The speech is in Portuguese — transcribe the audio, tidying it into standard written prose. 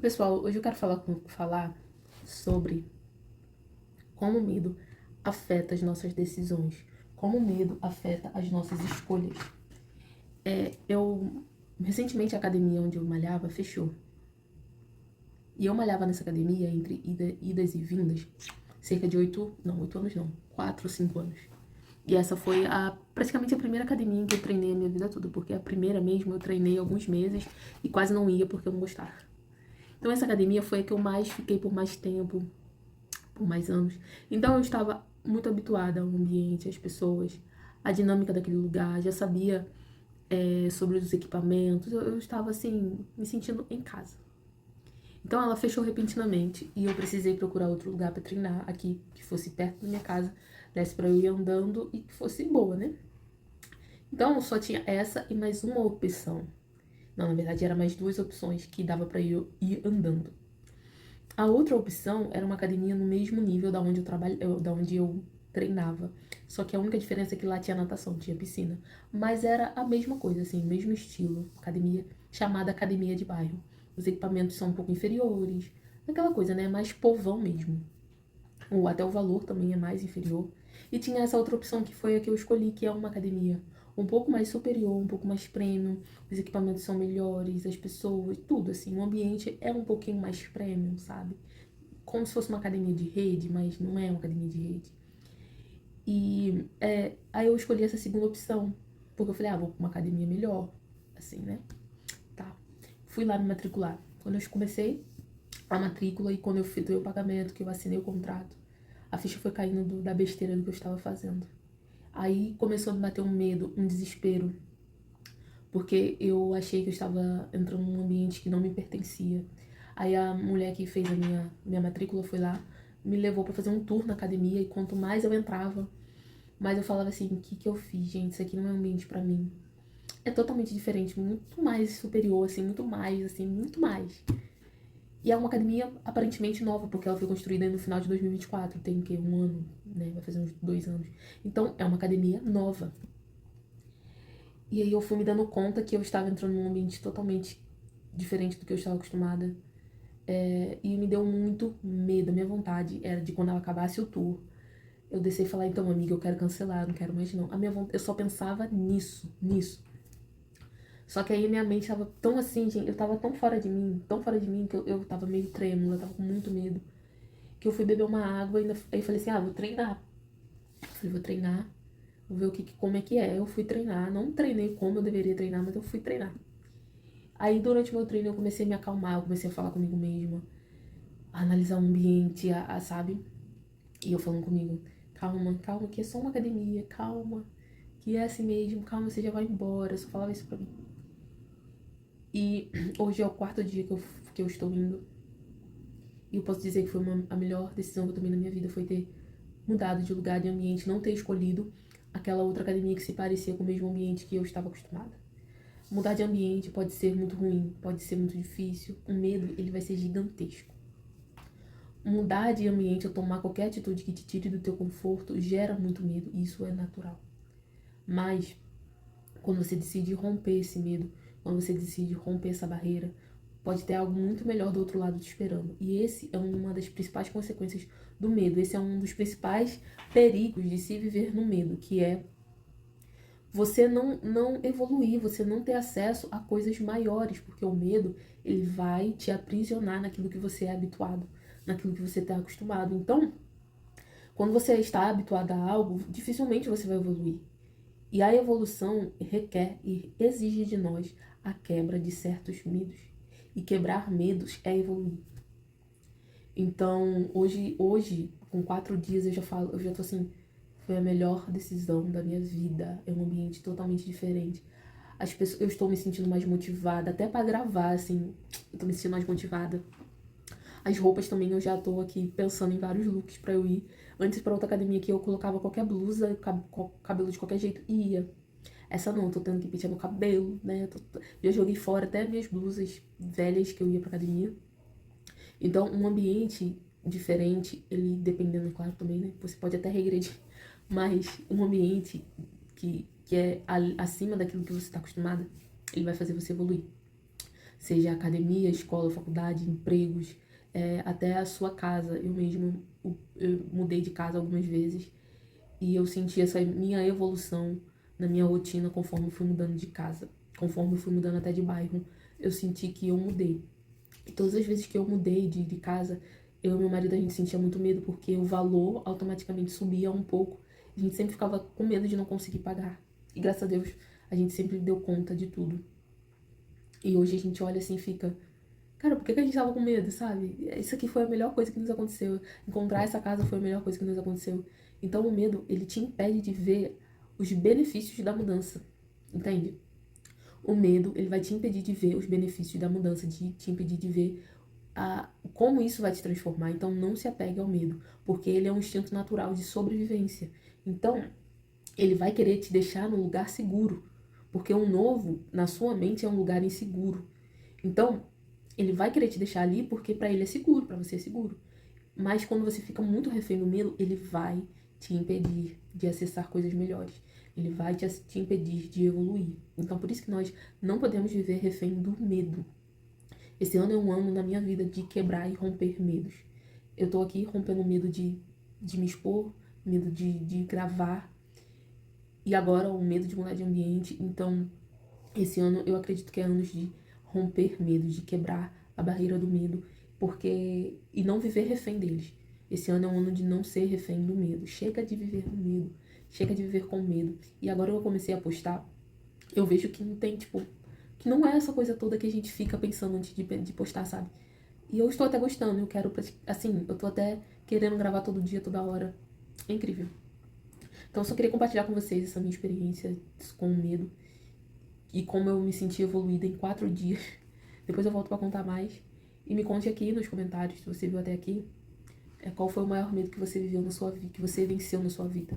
Pessoal, hoje eu quero falar sobre como o medo afeta as nossas decisões, como o medo afeta as nossas escolhas. Recentemente a academia onde eu malhava fechou. E eu malhava nessa academia entre idas e vindas, cerca de 8 anos não, 4 ou 5 anos. E essa foi praticamente a primeira academia em que eu treinei a minha vida toda, porque a primeira mesmo eu treinei alguns meses e quase não ia porque eu não gostava. Então essa academia foi a que eu mais fiquei por mais tempo, por mais anos. Então eu estava muito habituada ao ambiente, às pessoas, à dinâmica daquele lugar, já sabia sobre os equipamentos, eu estava assim, me sentindo em casa. Então ela fechou repentinamente e eu precisei procurar outro lugar para treinar aqui, que fosse perto da minha casa, desse para eu ir andando e que fosse boa, né? Então só tinha essa e mais uma opção. Não, na verdade era mais duas opções que dava para eu ir andando. A outra opção era uma academia no mesmo nível da onde da onde eu treinava. Só que a única diferença é que lá tinha natação, tinha piscina. Mas era a mesma coisa, assim, o mesmo estilo. Academia chamada academia de bairro. Os equipamentos são um pouco inferiores. Aquela coisa, né? Mais povão mesmo. Ou até o valor também é mais inferior. E tinha essa outra opção que foi a que eu escolhi, que é uma academia um pouco mais superior, um pouco mais premium, os equipamentos são melhores, as pessoas, tudo assim, o ambiente é um pouquinho mais premium, sabe? Como se fosse uma academia de rede, mas não é uma academia de rede. E aí eu escolhi essa segunda opção, porque eu falei, vou pra uma academia melhor, assim, né? Tá. Fui lá me matricular. Quando eu comecei a matrícula e quando eu fiz o pagamento, que eu assinei o contrato, a ficha foi caindo da besteira do que eu estava fazendo. Aí começou a me bater um medo, um desespero, porque eu achei que eu estava entrando num ambiente que não me pertencia. Aí a mulher que fez a minha matrícula foi lá, me levou para fazer um tour na academia e quanto mais eu entrava, mais eu falava assim, o que que eu fiz, gente? Isso aqui não é um ambiente para mim. É totalmente diferente, muito mais superior, assim, muito mais, assim, muito mais. E é uma academia aparentemente nova, porque ela foi construída no final de 2024, tem o quê? Um ano, né? Vai fazer uns 2 anos. Então, é uma academia nova. E aí eu fui me dando conta que eu estava entrando num ambiente totalmente diferente do que eu estava acostumada. E me deu muito medo. A minha vontade era de quando ela acabasse o tour, eu descer e falar, então, amiga, eu quero cancelar, eu não quero mais não. Eu só pensava nisso. Só que aí minha mente tava tão assim, gente, eu tava tão fora de mim, que eu tava meio trêmula, eu tava com muito medo. Que eu fui beber uma água e aí falei assim, vou treinar. Eu falei, vou treinar, vou ver como é que é. Eu fui treinar, não treinei como eu deveria treinar, mas eu fui treinar. Aí durante o meu treino eu comecei a me acalmar, eu comecei a falar comigo mesma, a analisar o ambiente, sabe? E eu falando comigo, calma, calma, que é só uma academia, calma, que é assim mesmo, calma, você já vai embora. Eu só falava isso pra mim. E hoje é o quarto dia que eu estou indo. E eu posso dizer que foi a melhor decisão que eu tomei na minha vida, foi ter mudado de lugar, de ambiente, não ter escolhido aquela outra academia que se parecia com o mesmo ambiente que eu estava acostumada. Mudar de ambiente pode ser muito ruim, pode ser muito difícil. O medo, ele vai ser gigantesco. Mudar de ambiente ou tomar qualquer atitude que te tire do teu conforto gera muito medo, e isso é natural. Mas quando você decide romper esse medo, quando você decide romper essa barreira, pode ter algo muito melhor do outro lado te esperando. E esse é uma das principais consequências do medo. Esse é um dos principais perigos de se viver no medo, que é você não evoluir, você não ter acesso a coisas maiores, porque o medo, ele vai te aprisionar naquilo que você é habituado, naquilo que você está acostumado. Então, quando você está habituado a algo, dificilmente você vai evoluir. E a evolução requer e exige de nós a quebra de certos medos. E quebrar medos é evoluir. Então, hoje com 4 dias eu já tô assim, foi a melhor decisão da minha vida. É um ambiente totalmente diferente. As pessoas, eu estou me sentindo mais motivada, até para gravar, assim, eu tô me sentindo mais motivada. As roupas também eu já tô aqui pensando em vários looks pra eu ir. Antes, pra outra academia que eu colocava qualquer blusa, cabelo de qualquer jeito e ia. Essa não, eu tô tendo que pentear meu cabelo, né? Já joguei fora até minhas blusas velhas que eu ia pra academia. Então, um ambiente diferente, ele dependendo, claro, também, né? Você pode até regredir, mas um ambiente que é acima daquilo que você está acostumada, ele vai fazer você evoluir. seja academia, escola, faculdade, empregos, até a sua casa. Eu mesmo eu mudei de casa algumas vezes e eu senti essa minha evolução na minha rotina conforme eu fui mudando de casa, conforme eu fui mudando até de bairro. Eu senti que eu mudei. E todas as vezes que eu mudei de casa, eu e meu marido, a gente sentia muito medo, porque o valor automaticamente subia um pouco. A gente sempre ficava com medo de não conseguir pagar. E graças a Deus, a gente sempre deu conta de tudo. E hoje a gente olha assim e fica, cara, por que a gente tava com medo, sabe? Isso aqui foi a melhor coisa que nos aconteceu. Encontrar essa casa foi a melhor coisa que nos aconteceu. Então o medo, ele te impede de ver os benefícios da mudança. Entende? O medo, ele vai te impedir de ver os benefícios da mudança, de te impedir de ver como isso vai te transformar. Então não se apegue ao medo, porque ele é um instinto natural de sobrevivência. Então, ele vai querer te deixar num lugar seguro, porque o novo, na sua mente, é um lugar inseguro. Então, ele vai querer te deixar ali porque para ele é seguro, para você é seguro. Mas quando você fica muito refém do medo, ele vai te impedir de acessar coisas melhores. Ele vai te impedir de evoluir. Então, por isso que nós não podemos viver refém do medo. Esse ano é um ano na minha vida de quebrar e romper medos. Eu tô aqui rompendo medo de me expor, medo de gravar, e agora o medo de mudar de ambiente. Então, esse ano eu acredito que é anos de romper medos, de quebrar a barreira do medo, porque e não viver refém deles. Esse ano é um ano de não ser refém do medo. Chega de viver no medo, chega de viver com medo. E agora eu comecei a postar, eu vejo que não tem, tipo, que não é essa coisa toda que a gente fica pensando antes de postar, sabe? E eu estou até gostando, eu quero, assim, eu tô até querendo gravar todo dia, toda hora. É incrível. Então eu só queria compartilhar com vocês essa minha experiência com o medo e como eu me senti evoluída em 4 dias. Depois eu volto pra contar mais. E me conte aqui nos comentários, se você viu até aqui, qual foi o maior medo que você viveu na sua vida, que você venceu na sua vida.